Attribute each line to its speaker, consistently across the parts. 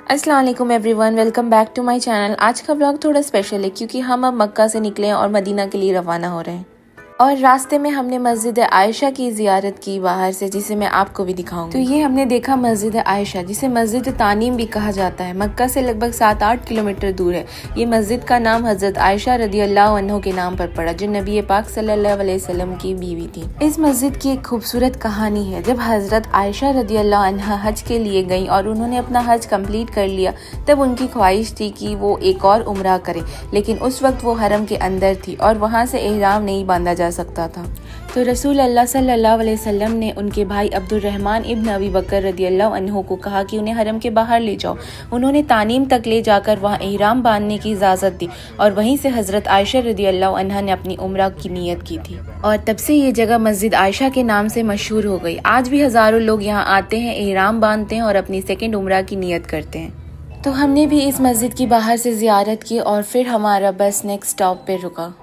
Speaker 1: अस्सलाम वालेकुम everyone, welcome back to my channel. आज का व्लॉग थोड़ा स्पेशल है क्योंकि हम अब मक्का से निकले हैं और मदीना के लिए रवाना हो रहे हैं। और रास्ते में हमने मस्जिद आयशा की ज़ियारत की बाहर से, जिसे मैं आपको भी दिखाऊंगी। तो ये हमने देखा मस्जिद आयशा, जिसे मस्जिद तानीम भी कहा जाता है। मक्का से लगभग 7-8 किलोमीटर दूर है। ये मस्जिद का नाम हज़रत आयशा रदियल्लाहु अन्हा के नाम पर पड़ा, जो नबी पाक सल्लल्लाहु अलैहि वसल्लम की बीवी थी। इस मस्जिद की एक खूबसूरत कहानी है। जब हज़रत आयशा रदियल्लाहु अन्हा हज के लिए गई और उन्होंने अपना हज कम्प्लीट कर लिया, तब उनकी ख्वाहिश थी कि वो एक और उम्रा करे, लेकिन उस वक्त वो हरम के अंदर थी और वहाँ से एहराम नहीं बांधा जा सकता था। तो रसूल अल्लाह सल्लल्लाहु अलैहि वसल्लम ने उनके भाई अब्दुर्रहमान इब्न अबी बकर रदियल्लाहु अन्हु को कहा कि उन्हें हरम के बाहर ले जाओ। उन्होंने तानीम तक ले जाकर वहाँ एहराम बांधने की इजाज़त दी और वहीं से हज़रत आयशा रदियल्लाहु अन्हा ने अपनी उम्रा की नीयत की थी और तब से ये जगह मस्जिद आयशा के नाम से मशहूर हो गई। आज भी हज़ारों लोग यहाँ आते हैं, एहराम बांधते हैं और अपनी सेकेंड उम्रा की नीयत करते हैं। तो हमने भी इस मस्जिद की बाहर से ज़ियारत की और फिर हमारा बस नेक्स्ट स्टॉप पे रुका।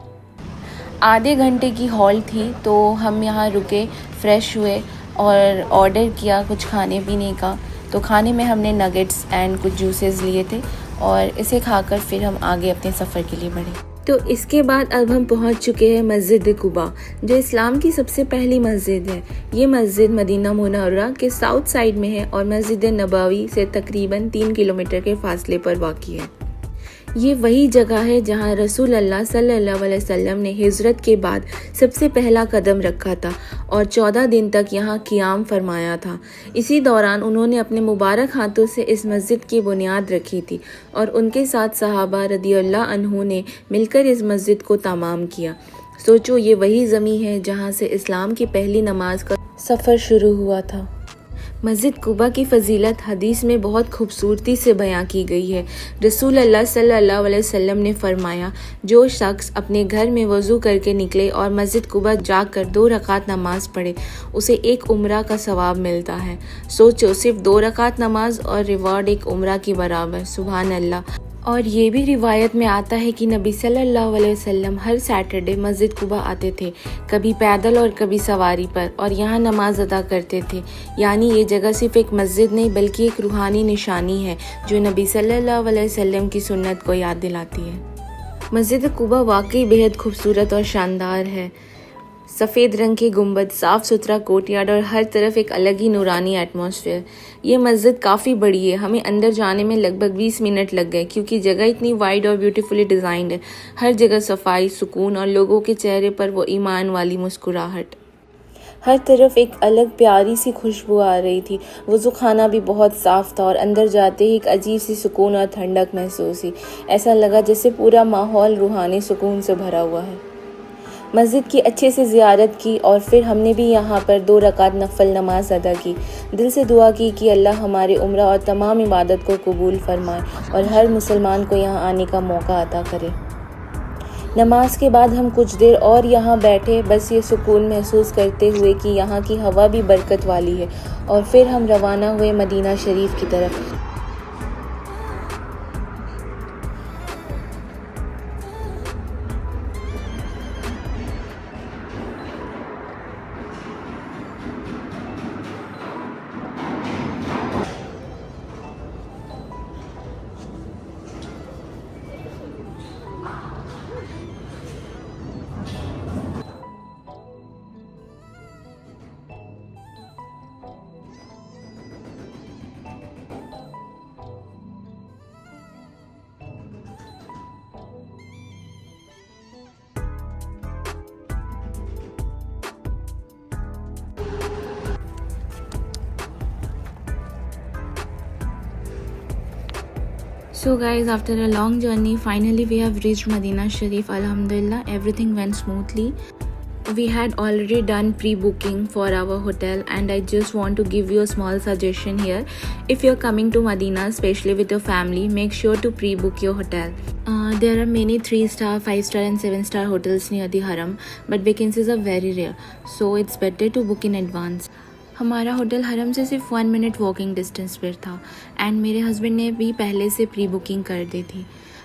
Speaker 1: आधे घंटे की हॉल थी, तो हम यहाँ रुके, फ्रेश हुए और ऑर्डर किया कुछ खाने पीने का। तो खाने में हमने नगेट्स एंड कुछ जूसेस लिए थे और इसे खाकर फिर हम आगे अपने सफ़र के लिए बढ़े। तो इसके बाद अब हम पहुँच चुके हैं मस्जिद कुबा, जो इस्लाम की सबसे पहली मस्जिद है। ये मस्जिद मदीना मुनव्वरा के साउथ साइड में है और मस्जिद नबवी से तकरीबन 3 किलोमीटर के फासले पर वाक़ई है। ये वही जगह है जहाँ रसूल अल्लाह सल्लल्लाहु अलैहि वसल्लम ने हिजरत के बाद सबसे पहला कदम रखा था और 14 दिन तक यहाँ क़ियाम फरमाया था। इसी दौरान उन्होंने अपने मुबारक हाथों से इस मस्जिद की बुनियाद रखी थी और उनके साथ सहाबा रदियल्लाहु अन्हु ने मिलकर इस मस्जिद को तमाम किया। सोचो, ये वही ज़मीन है जहाँ से इस्लाम की पहली नमाज का सफ़र शुरू हुआ था। मस्जिद कुबा की फ़जीलत हदीस में बहुत खूबसूरती से बयां की गई है। रसूल अल्लाह सल्लल्लाहु अलैहि वसल्लम ने फरमाया, जो शख्स अपने घर में वज़ू करके निकले और मस्जिद कुबा जाकर 2 रकात नमाज पढ़े, उसे एक उम्रा का सवाब मिलता है। सोचो, सिर्फ 2 रकात नमाज और रिवार्ड एक उम्रा की बराबर। सुभान अल्लाह। और ये भी रिवायत में आता है कि नबी सल्लल्लाहु अलैहि वसल्लम हर सैटरडे मस्जिद कुबा आते थे, कभी पैदल और कभी सवारी पर, और यहाँ नमाज अदा करते थे। यानी ये जगह सिर्फ एक मस्जिद नहीं बल्कि एक रूहानी निशानी है जो नबी सल्लल्लाहु अलैहि वसल्लम की सुन्नत को याद दिलाती है। मस्जिद कुबा वाकई बेहद खूबसूरत और शानदार है। सफ़ेद रंग के गुंबद, साफ़ सुथरा कोर्टयार्ड और हर तरफ एक अलग ही नूरानी एटमॉस्फेयर। ये मस्जिद काफ़ी बड़ी है। हमें अंदर जाने में लगभग 20 मिनट लग गए क्योंकि जगह इतनी वाइड और ब्यूटीफुली डिज़ाइंड है। हर जगह सफाई, सुकून और लोगों के चेहरे पर वो ईमान वाली मुस्कुराहट। हर तरफ एक अलग प्यारी सी खुशबू आ रही थी। वज़ू खाना भी बहुत साफ़ था और अंदर जाते ही एक अजीब सी सुकून और ठंडक महसूस हुई। ऐसा लगा जैसे पूरा माहौल रूहानी सुकून से भरा हुआ है। मस्जिद की अच्छे से ज़ियारत की और फिर हमने भी यहाँ पर 2 रकात नफल नमाज अदा की। दिल से दुआ की कि अल्लाह हमारे उम्रा और तमाम इबादत को कबूल फरमाए और हर मुसलमान को यहाँ आने का मौका अता करे। नमाज के बाद हम कुछ देर और यहाँ बैठे, बस ये सुकून महसूस करते हुए कि यहाँ की हवा भी बरकत वाली है, और फिर हम रवाना हुए मदीना शरीफ की तरफ। So guys, after a long journey, finally we have reached Medina Sharif. Alhamdulillah, everything went smoothly. We had already done pre-booking for our hotel, and I just want to give you a small suggestion here. If you're coming to Medina, especially with your family, make sure to pre-book your hotel. There are many 3-star, 5-star and 7-star hotels near the Haram, but vacancies are very rare, so it's better to book in advance. हमारा hotel हरम से सिर्फ 1 minute walking distance पर था and मेरे husband ने भी पहले से प्री बुकिंग कर दी थी।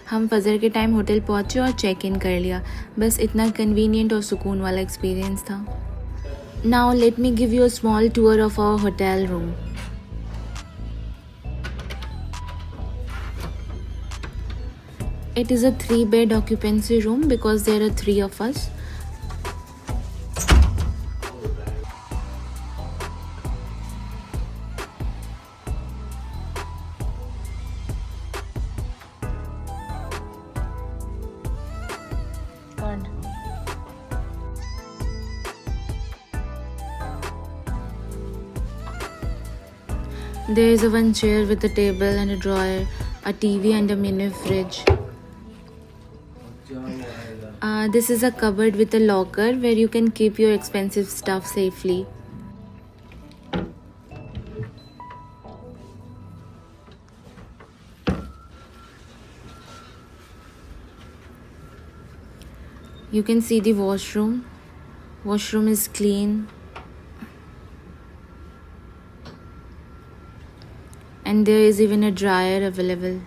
Speaker 1: हम फजर के टाइम होटल पहुंचे और चेक इन कर लिया। बस इतना कन्वीनियंट और सुकून वाला एक्सपीरियंस था। Now let me give you a small tour of our hotel room. It is a 3-bed occupancy room because there are 3 of us. There is a one chair with a table and a drawer, a TV and a mini fridge. This is a cupboard with a locker where you can keep your expensive stuff safely. You can see the washroom. Washroom is clean. And there is even a dryer available.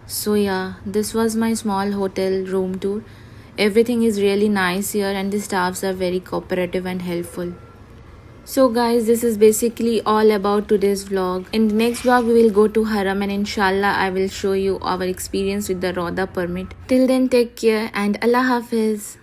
Speaker 1: So yeah, this was my small hotel room tour. Everything is really nice here and the staffs are very cooperative and helpful. So guys, this is basically all about today's vlog. In the next vlog, we will go to Haram and inshallah I will show you our experience with the Roda permit. Till then, take care and Allah Hafiz.